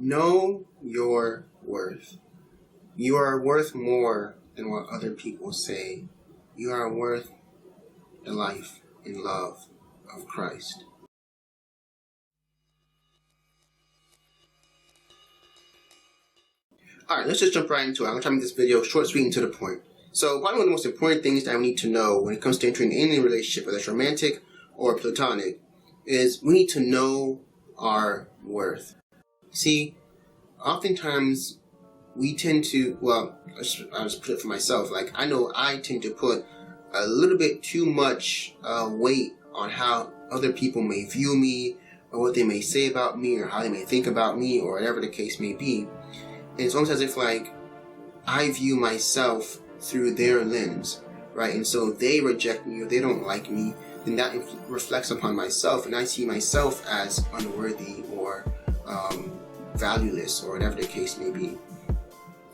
Know your worth. You are worth more than what other people say. You are worth the life and love of Christ. Alright, let's just jump right into it. I'm going to try to make this video short, sweet, and to the point. So, probably one of the most important things that we need to know when it comes to entering any relationship, whether it's romantic or platonic, is we need to know our worth. See, oftentimes we tend to, I'll just put it for myself, like I know I tend to put a little bit too much weight on how other people may view me, or what they may say about me, or how they may think about me, or whatever the case may be. And it's almost as if like I view myself through their lens, right? And so they reject me or they don't like me, then that reflects upon myself, and I see myself as unworthy or valueless, or whatever the case may be.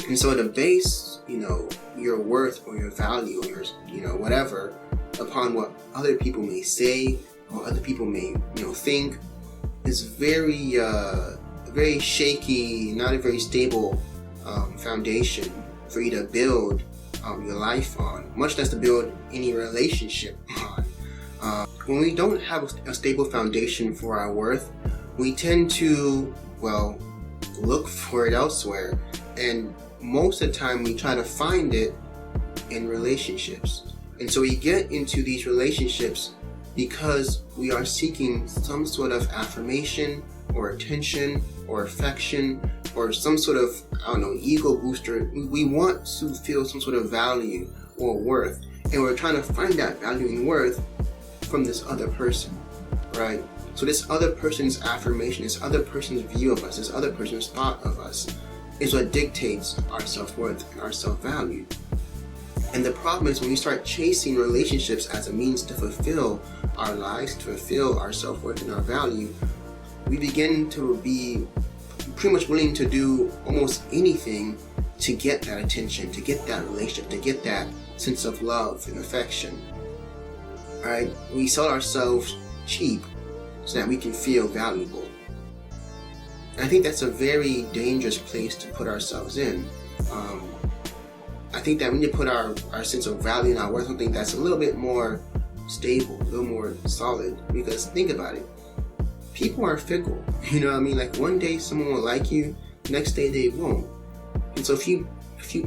And so to base, your worth or your value or your, whatever upon what other people may say or other people may, think is very, very shaky, not a very stable foundation for you to build your life on, much less to build any relationship on. When we don't have a stable foundation for our worth, we tend to, look for it elsewhere. And most of the time we try to find it in relationships. And so we get into these relationships because we are seeking some sort of affirmation or attention or affection or some sort of, ego booster. We want to feel some sort of value or worth. And we're trying to find that value and worth from this other person, right? So this other person's affirmation, this other person's view of us, this other person's thought of us is what dictates our self-worth and our self-value. And the problem is when we start chasing relationships as a means to fulfill our lives, to fulfill our self-worth and our value, we begin to be pretty much willing to do almost anything to get that attention, to get that relationship, to get that sense of love and affection. Right? We sell ourselves cheap so that we can feel valuable. And I think that's a very dangerous place to put ourselves in. I think that we need to put our sense of value and our worth something that's a little bit more stable, a little more solid. Because think about it, people are fickle. You know what I mean? Like one day someone will like you, the next day they won't. And so if you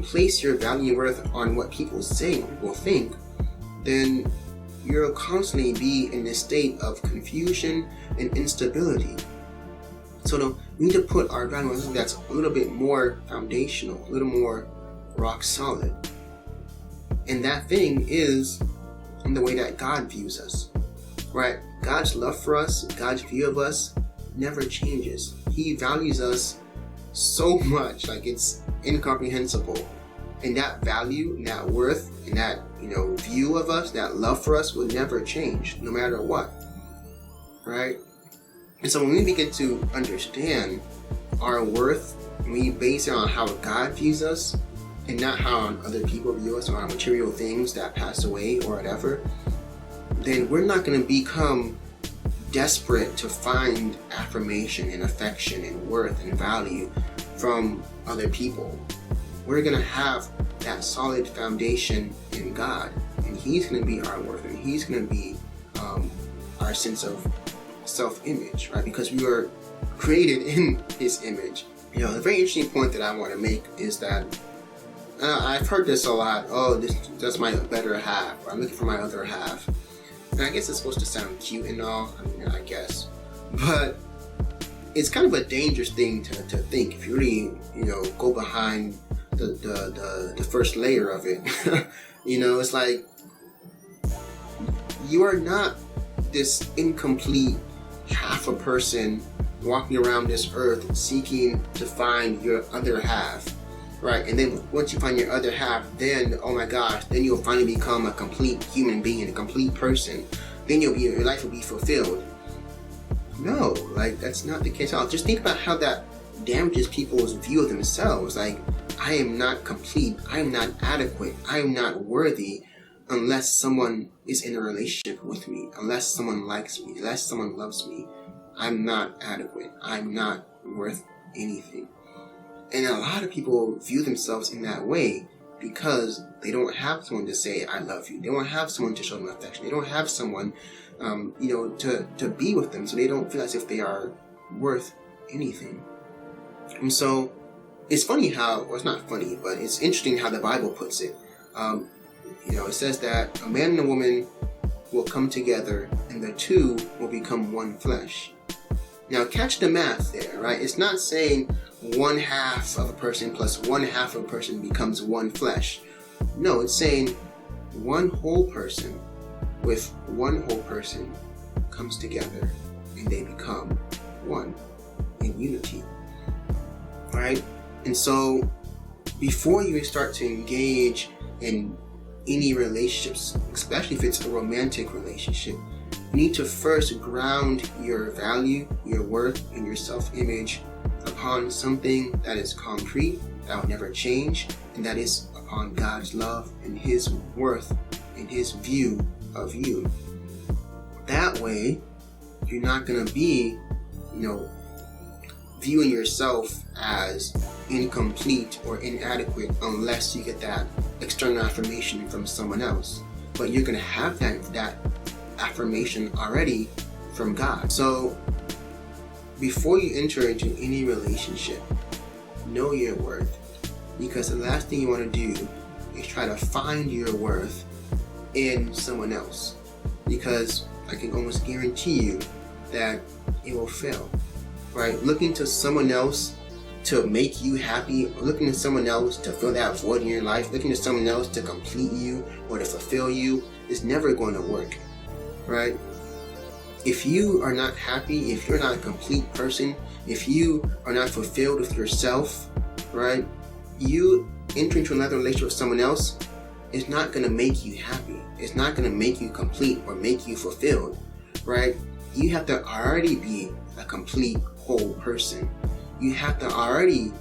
place your value and worth on what people say, what people think, then you'll constantly be in this state of confusion and instability. So we need to put our value on something that's a little bit more foundational, a little more rock solid. And that thing is in the way that God views us, right? God's love for us, God's view of us never changes. He values us so much, like it's incomprehensible. And that value and that worth and that, view of us, that love for us will never change, no matter what, right? And so when we begin to understand our worth, we base it on how God views us and not how other people view us or on material things that pass away or whatever, then we're not going to become desperate to find affirmation and affection and worth and value from other people. We're going to have that solid foundation in God, and He's going to be our worth, and He's going to be our sense of self-image, right? Because we were created in His image. A very interesting point that I want to make is that I've heard this a lot. Oh, that's my better half. Or I'm looking for my other half. And I guess it's supposed to sound cute and all. I guess, but it's kind of a dangerous thing to think if you really, go behind the first layer of it. It's like you are not this incomplete half a person walking around this earth seeking to find your other half, right? And then once you find your other half, then oh my gosh, then you'll finally become a complete human being, a complete person. Then your life will be fulfilled. No, like that's not the case at all. Just think about how that damages people's view of themselves. Like, I am not complete, I am not adequate, I am not worthy unless someone is in a relationship with me, unless someone likes me, unless someone loves me. I'm not adequate, I'm not worth anything. And a lot of people view themselves in that way because they don't have someone to say, I love you. They don't have someone to show them affection. They don't have someone, to be with them. So they don't feel as if they are worth anything. And so it's funny how, or it's not funny, but it's interesting how the Bible puts it. It says that a man and a woman will come together and the two will become one flesh. Now catch the math there, right? It's not saying one half of a person plus one half of a person becomes one flesh. No, it's saying one whole person with one whole person comes together and they become one in unity, right? And so before you start to engage in any relationships, especially if it's a romantic relationship, you need to first ground your value, your worth, and your self-image upon something that is concrete, that will never change, and that is upon God's love and His worth and His view of you. That way, you're not going to be, viewing yourself as incomplete or inadequate unless you get that external affirmation from someone else. But you're going to have that affirmation already from God. So before you enter into any relationship, know your worth, because the last thing you want to do is try to find your worth in someone else, because I can almost guarantee you that it will fail, right? Looking to someone else to make you happy, or looking to someone else to fill that void in your life, looking to someone else to complete you or to fulfill you is never going to work, right? If you are not happy, if you're not a complete person, if you are not fulfilled with yourself, right, you enter into another relationship with someone else, it's not going to make you happy. It's not going to make you complete or make you fulfilled, right? You have to already be a complete whole person. You have to already,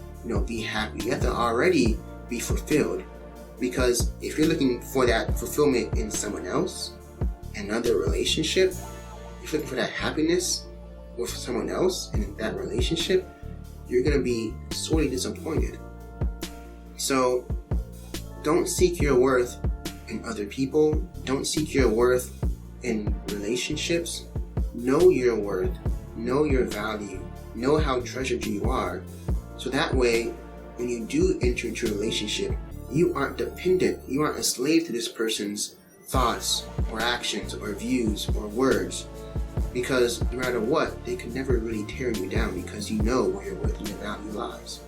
be happy. You have to already be fulfilled, because if you're looking for that fulfillment in someone else, another relationship, if you're looking for that happiness with someone else in that relationship, you're going to be sorely disappointed. So don't seek your worth in other people. Don't seek your worth in relationships. Know your worth. Know your value. Know how treasured you are. So that way, when you do enter into a relationship, you aren't dependent. You aren't a slave to this person's thoughts or actions or views or words. Because no matter what, they can never really tear you down, because you know where your worth and your value lies.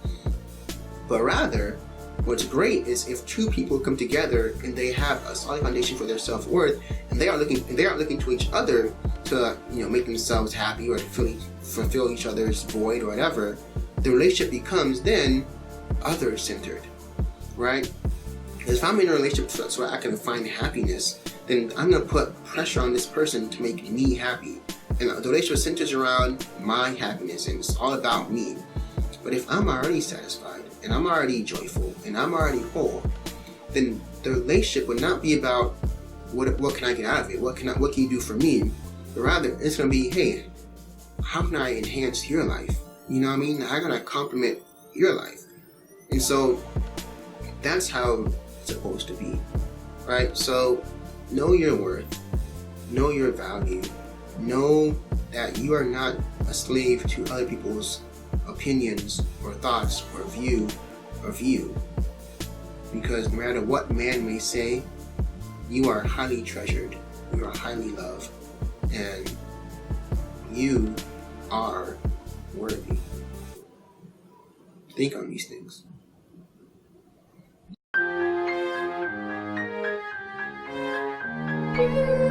But rather, what's great is if two people come together and they have a solid foundation for their self-worth, and they aren't looking to each other to make themselves happy or to fulfill each other's void or whatever, the relationship becomes then other-centered, right? Because if I'm in a relationship so I can find happiness, then I'm going to put pressure on this person to make me happy. And the relationship centers around my happiness, and it's all about me. But if I'm already satisfied, and I'm already joyful, and I'm already whole, then the relationship would not be about what can I get out of it, what can you do for me, but rather it's going to be, hey, how can I enhance your life? You know what I mean? How can I complement your life? And so that's how it's supposed to be, right? So know your worth, know your value, know that you are not a slave to other people's opinions or thoughts or view of you, because no matter what man may say, you are highly treasured, you are highly loved, and you are worthy. Think on these things. Thank you.